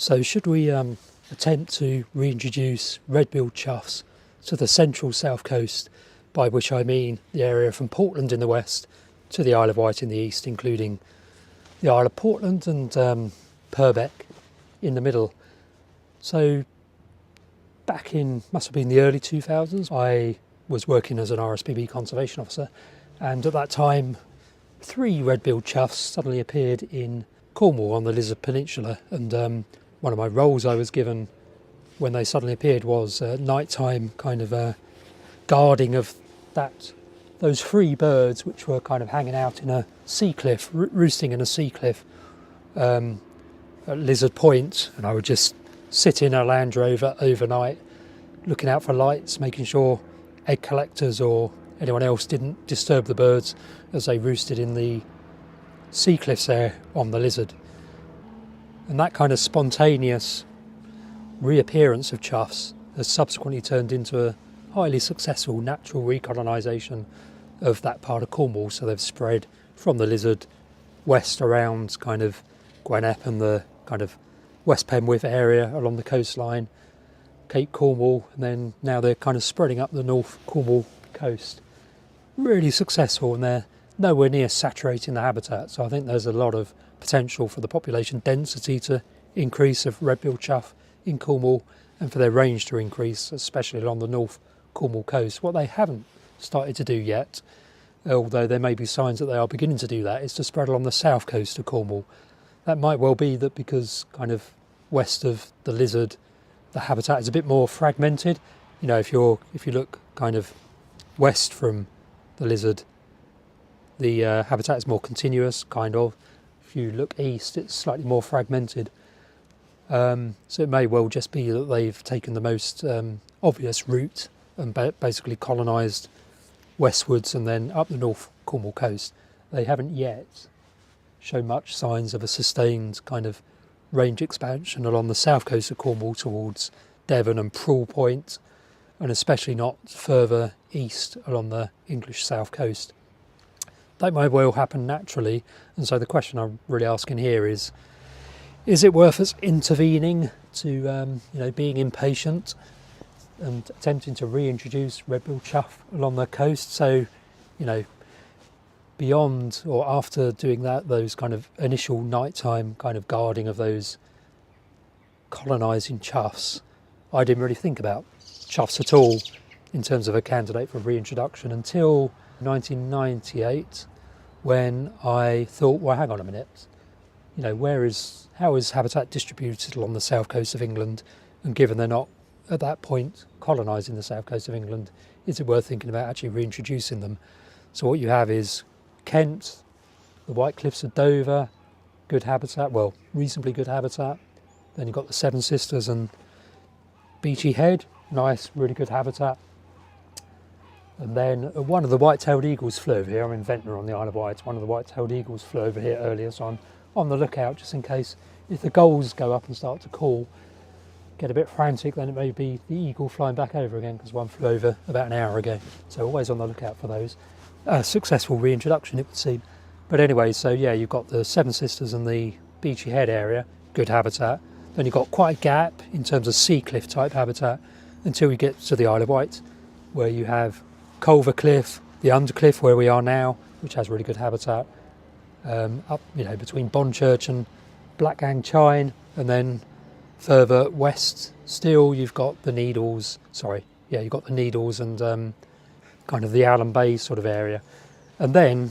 So should we attempt to reintroduce red-billed choughs to the central south coast, by which I mean the area from Portland in the west to the Isle of Wight in the east, including the Isle of Portland and Purbeck in the middle. So back in, must have been the early 2000s, I was working as an RSPB conservation officer, and at that time 3 red-billed choughs suddenly appeared in Cornwall on the Lizard Peninsula, and one of my roles I was given when they suddenly appeared was nighttime kind of guarding of those 3 birds which were kind of hanging out in a sea cliff, roosting in a sea cliff at Lizard Point, and I would just sit in a Land Rover overnight looking out for lights, making sure egg collectors or anyone else didn't disturb the birds as they roosted in the sea cliffs there on the Lizard. And that kind of spontaneous reappearance of choughs has subsequently turned into a highly successful natural recolonisation of that part of Cornwall. So they've spread from the Lizard west around kind of Gwennep and the kind of West Penwith area along the coastline, Cape Cornwall, and then now they're kind of spreading up the North Cornwall coast. Really successful, and they're nowhere near saturating the habitat, so I think there's a lot of potential for the population density to increase of red-billed chough in Cornwall and for their range to increase, especially along the North Cornwall coast. What they haven't started to do yet, although there may be signs that they are beginning to do that, is to spread along the south coast of Cornwall. That might well be that because kind of west of the Lizard the habitat is a bit more fragmented. You know, if you look kind of west from the Lizard, the habitat is more continuous, kind of. If you look east, it's slightly more fragmented. So it may well just be that they've taken the most obvious route and basically colonised westwards and then up the North Cornwall coast. They haven't yet shown much signs of a sustained kind of range expansion along the south coast of Cornwall towards Devon and Proul Point, and especially not further east along the English south coast. That may well happen naturally, and so the question I'm really asking here is it worth us intervening to, being impatient and attempting to reintroduce red-billed chough along the coast? So, beyond or after doing those kind of initial nighttime kind of guarding of those colonising choughs, I didn't really think about choughs at all in terms of a candidate for reintroduction until 1998, when I thought, well, hang on a minute, how is habitat distributed along the south coast of England, and given they're not at that point colonising the south coast of England, is it worth thinking about actually reintroducing them? So what you have is Kent, the White Cliffs of Dover, good habitat, well, reasonably good habitat. Then you've got the Seven Sisters and Beachy Head, nice, really good habitat. And then one of the white-tailed eagles flew over here. I'm in Ventnor on the Isle of Wight. One of the white-tailed eagles flew over here earlier, so I'm on the lookout just in case if the gulls go up and start to call, get a bit frantic, then it may be the eagle flying back over again, because one flew over about an hour ago. So always on the lookout for those. Successful reintroduction, it would seem. But anyway, so yeah, you've got the Seven Sisters and the Beachy Head area, good habitat. Then you've got quite a gap in terms of sea cliff type habitat until you get to the Isle of Wight, where you have Culver Cliff, the Undercliff where we are now, which has really good habitat, up between Bonchurch and Blackgang Chine, and then further west still you've got the Needles. You've got the Needles and kind of the Allen Bay sort of area, and then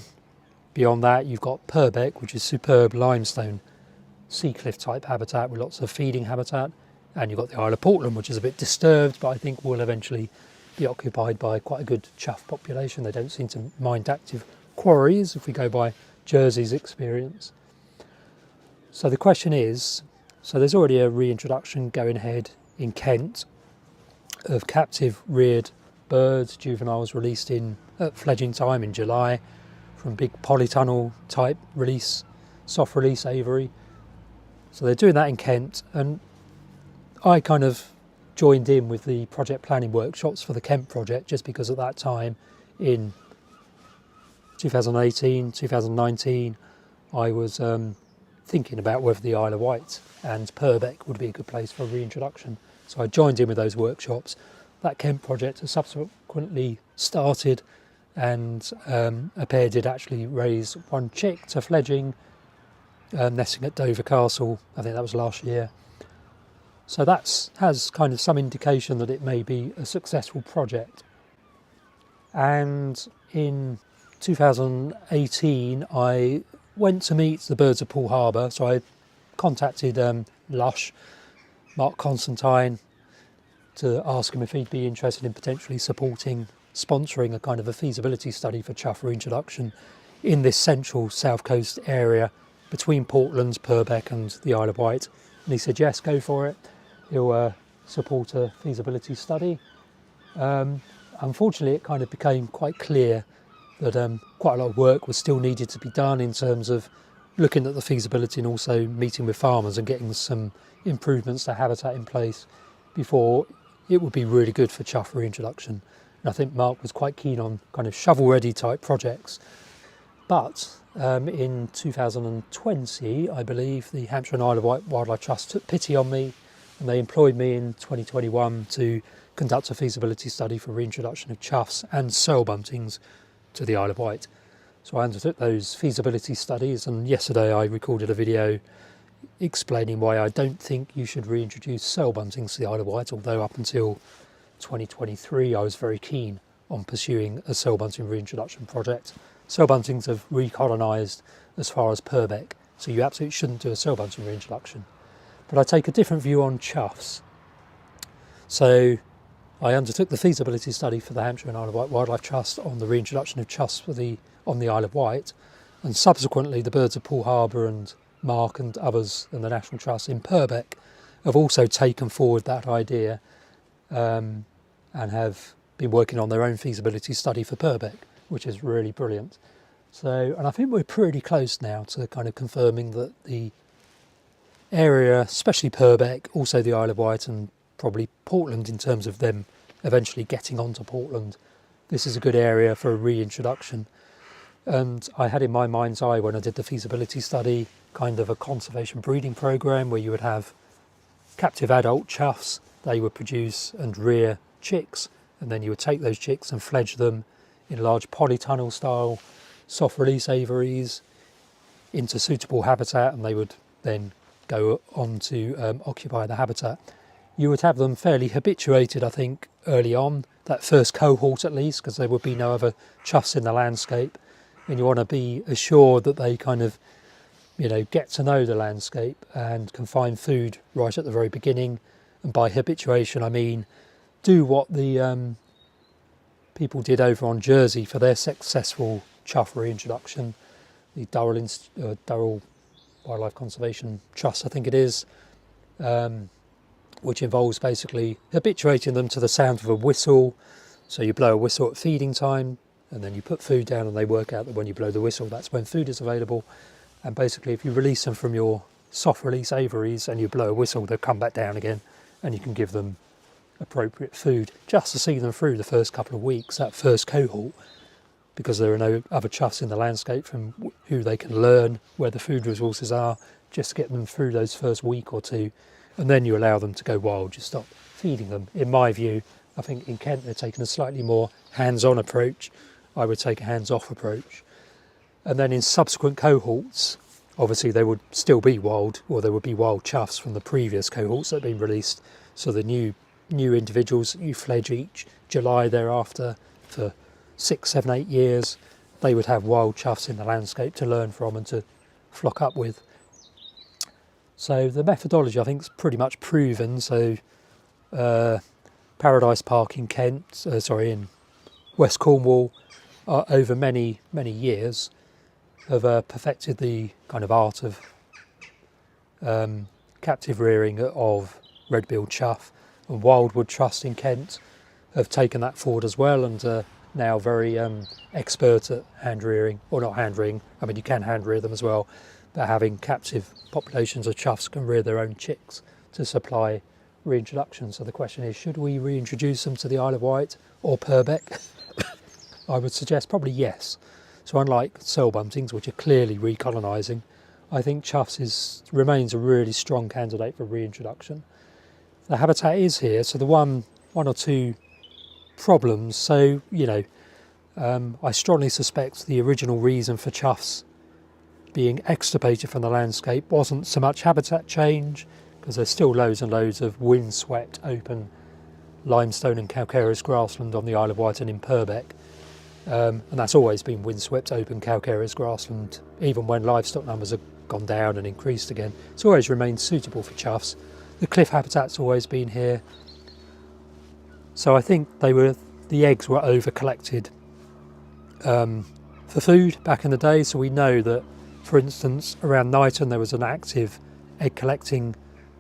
beyond that you've got Purbeck, which is superb limestone sea cliff type habitat with lots of feeding habitat, and you've got the Isle of Portland, which is a bit disturbed, but I think will eventually be occupied by quite a good chough population. They don't seem to mind active quarries if we go by Jersey's experience. So the question is, so there's already a reintroduction going ahead in Kent of captive reared birds, juveniles released at fledging time in July from big polytunnel type release, soft release aviary. So they're doing that in Kent, and I kind of joined in with the project planning workshops for the Kent project just because at that time in 2018, 2019, I was thinking about whether the Isle of Wight and Purbeck would be a good place for a reintroduction. So I joined in with those workshops. That Kent project has subsequently started, and a pair did actually raise one chick to fledging, nesting at Dover Castle. I think that was last year. So that has kind of some indication that it may be a successful project. And in 2018, I went to meet the birds of Poole Harbour. So I contacted Lush, Mark Constantine, to ask him if he'd be interested in potentially sponsoring a kind of a feasibility study for chough reintroduction in this central south coast area between Portland, Purbeck and the Isle of Wight. And he said, yes, go for it. He'll support a feasibility study. Unfortunately, it kind of became quite clear that quite a lot of work was still needed to be done in terms of looking at the feasibility and also meeting with farmers and getting some improvements to habitat in place before it would be really good for chough reintroduction. And I think Mark was quite keen on kind of shovel-ready type projects. But in 2020, I believe, the Hampshire and Isle of Wight Wildlife Trust took pity on me, and they employed me in 2021 to conduct a feasibility study for reintroduction of choughs and soil buntings to the Isle of Wight. So I undertook those feasibility studies, and yesterday I recorded a video explaining why I don't think you should reintroduce soil buntings to the Isle of Wight, although up until 2023 I was very keen on pursuing a soil bunting reintroduction project. Soil buntings have recolonised as far as Purbeck, so you absolutely shouldn't do a soil bunting reintroduction. But I take a different view on choughs. So I undertook the feasibility study for the Hampshire and Isle of Wight Wildlife Trust on the reintroduction of choughs on the Isle of Wight, and subsequently the birds of Poole Harbour and Mark and others and the National Trust in Purbeck have also taken forward that idea and have been working on their own feasibility study for Purbeck, which is really brilliant. So, and I think we're pretty close now to kind of confirming that the area, especially Purbeck, also the Isle of Wight and probably Portland in terms of them eventually getting onto Portland, this is a good area for a reintroduction. And I had in my mind's eye when I did the feasibility study kind of a conservation breeding program where you would have captive adult choughs. They would produce and rear chicks, and then you would take those chicks and fledge them in large polytunnel style soft release aviaries into suitable habitat, and they would then go on to occupy the habitat. You would have them fairly habituated, I think, early on, that first cohort at least, because there would be no other choughs in the landscape, and you want to be assured that they kind of, get to know the landscape and can find food right at the very beginning. And by habituation, I mean do what the people did over on Jersey for their successful chough reintroduction, the Durrell Wildlife Conservation Trust, I think it is, which involves basically habituating them to the sound of a whistle. So you blow a whistle at feeding time, and then you put food down, and they work out that when you blow the whistle, that's when food is available. And basically, if you release them from your soft release aviaries and you blow a whistle, they'll come back down again, and you can give them appropriate food just to see them through the first couple of weeks, that first cohort, because there are no other choughs in the landscape from who they can learn where the food resources are, just to get them through those first week or two. And then you allow them to go wild, you stop feeding them. In my view, I think in Kent they're taking a slightly more hands-on approach. I would take a hands-off approach. And then in subsequent cohorts, obviously they would still be wild, or there would be wild choughs from the previous cohorts that have been released. So the new individuals you fledge each July thereafter for 6, 7, 8 years, they would have wild choughs in the landscape to learn from and to flock up with. So the methodology, I think, is pretty much proven. So Paradise Park in in West Cornwall, over many years, have perfected the kind of art of captive rearing of red-billed chough, and Wildwood Trust in Kent have taken that forward as well, and are now very expert at hand rearing, or not hand rearing. I mean, you can hand rear them as well, but having captive populations of choughs can rear their own chicks to supply reintroduction. So the question is, should we reintroduce them to the Isle of Wight or Purbeck? I would suggest probably yes. So unlike soil buntings, which are clearly recolonising, I think choughs remains a really strong candidate for reintroduction. The habitat is here, so the one or two problems. So, I strongly suspect the original reason for choughs being extirpated from the landscape wasn't so much habitat change, because there's still loads and loads of windswept open limestone and calcareous grassland on the Isle of Wight and in Purbeck. And that's always been windswept open calcareous grassland, even when livestock numbers have gone down and increased again. It's always remained suitable for choughs. The cliff habitat's always been here. So I think the eggs were over collected for food back in the day. So we know that, for instance, around Knighton there was an active egg collecting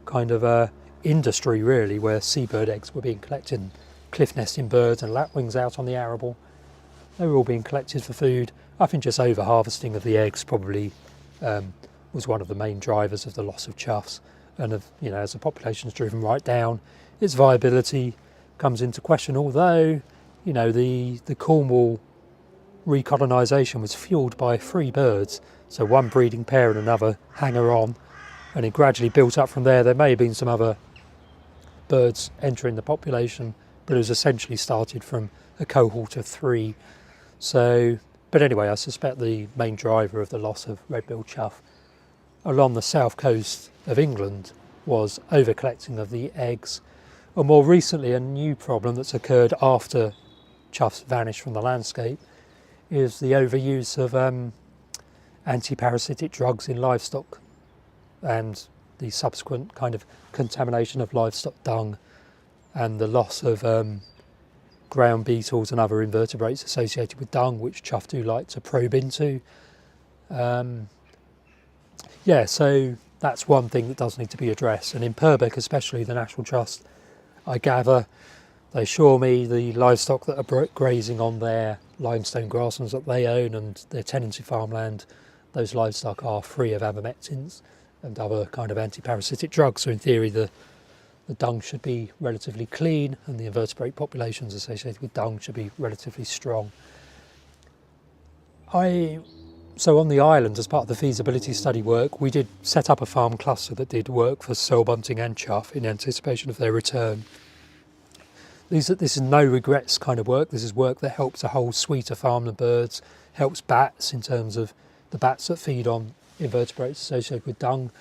kind of industry, really, where seabird eggs were being collected, cliff nesting birds and lapwings out on the arable. They were all being collected for food. I think just over harvesting of the eggs probably was one of the main drivers of the loss of choughs. And as the population's driven right down, its viability comes into question. Although, the Cornwall recolonisation was fuelled by free birds, so one breeding pair and another hanger on, and it gradually built up from there. There may have been some other birds entering the population, but it was essentially started from a cohort of 3. So, but anyway, I suspect the main driver of the loss of red-billed chough along the south coast of England was over-collecting of the eggs. Or more recently, a new problem that's occurred after choughs vanished from the landscape is the overuse of anti-parasitic drugs in livestock and the subsequent kind of contamination of livestock dung and the loss of ground beetles and other invertebrates associated with dung, which chough do like to probe into. So that's one thing that does need to be addressed. And in Purbeck especially, the National Trust, I gather, they assure me the livestock that are grazing on their limestone grasslands that they own and their tenancy farmland, those livestock are free of abamectins and other kind of anti-parasitic drugs. So in theory, the dung should be relatively clean and the invertebrate populations associated with dung should be relatively strong. So on the island, as part of the feasibility study work, we did set up a farm cluster that did work for soil bunting and chough in anticipation of their return. This is no regrets kind of work. This is work that helps a whole suite of farmland birds, helps bats in terms of the bats that feed on invertebrates associated with dung.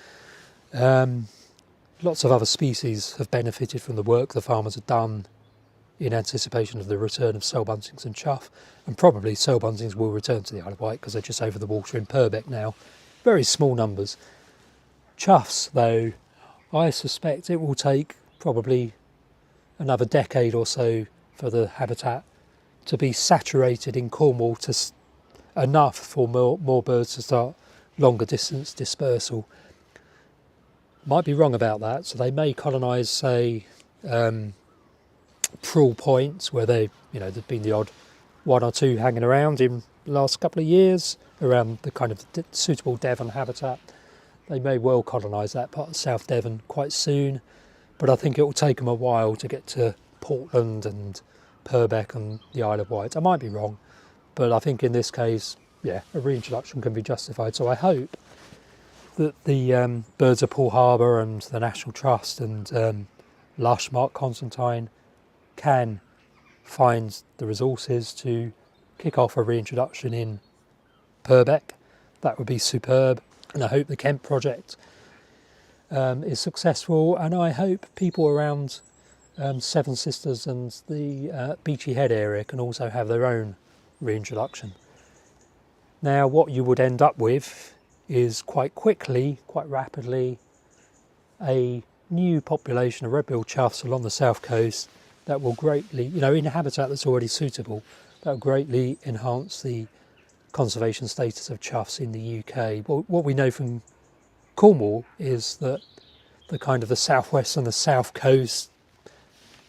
Lots of other species have benefited from the work the farmers have done in anticipation of the return of soil buntings and chough, and probably soil buntings will return to the Isle of Wight because they're just over the water in Purbeck now. Very small numbers. Choughs, though, I suspect it will take probably another decade or so for the habitat to be saturated in Cornwall to enough for more birds to start longer distance dispersal. Might be wrong about that, so they may colonise, say, Prawl points where there've been the odd one or two hanging around in the last couple of years around the kind of suitable Devon habitat. They may well colonise that part of South Devon quite soon, but I think it will take them a while to get to Portland and Purbeck and the Isle of Wight. I might be wrong, but I think in this case, a reintroduction can be justified. So I hope that the Birds of Poole Harbour and the National Trust and Lush, Mark Constantine can find the resources to kick off a reintroduction in Purbeck. That would be superb, and I hope the Kent project is successful, and I hope people around Seven Sisters and the Beachy Head area can also have their own reintroduction. Now what you would end up with is quite rapidly, a new population of red-billed choughs along the south coast that will greatly, in a habitat that's already suitable, that will greatly enhance the conservation status of choughs in the UK. Well, what we know from Cornwall is that the kind of the southwest and the south coast,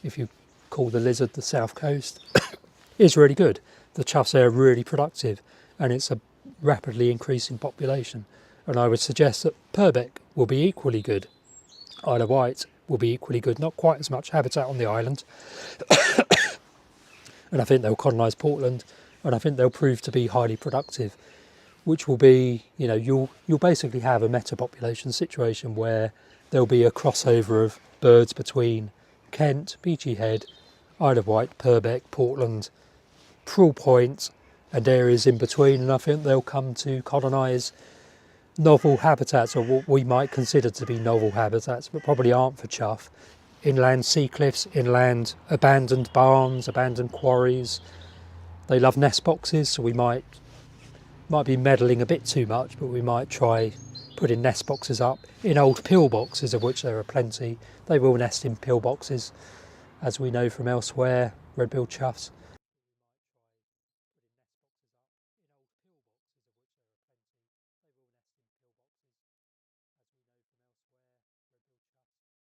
if you call the lizard the south coast, is really good. The choughs there are really productive and it's a rapidly increasing population. And I would suggest that Purbeck will be equally good. Isle of Wight will be equally good, not quite as much habitat on the island. And I think they'll colonise Portland, and I think they'll prove to be highly productive. which will be, you'll basically have a meta-population situation where there'll be a crossover of birds between Kent, Beachy Head, Isle of Wight, Purbeck, Portland, Prill Point and areas in between, and I think they'll come to colonise novel habitats, or what we might consider to be novel habitats, but probably aren't for chough. Inland sea cliffs, inland abandoned barns, abandoned quarries. They love nest boxes, so we might be meddling a bit too much, but we might try putting nest boxes up in old pillboxes, of which there are plenty. They will nest in pillboxes, as we know from elsewhere, red-billed choughs.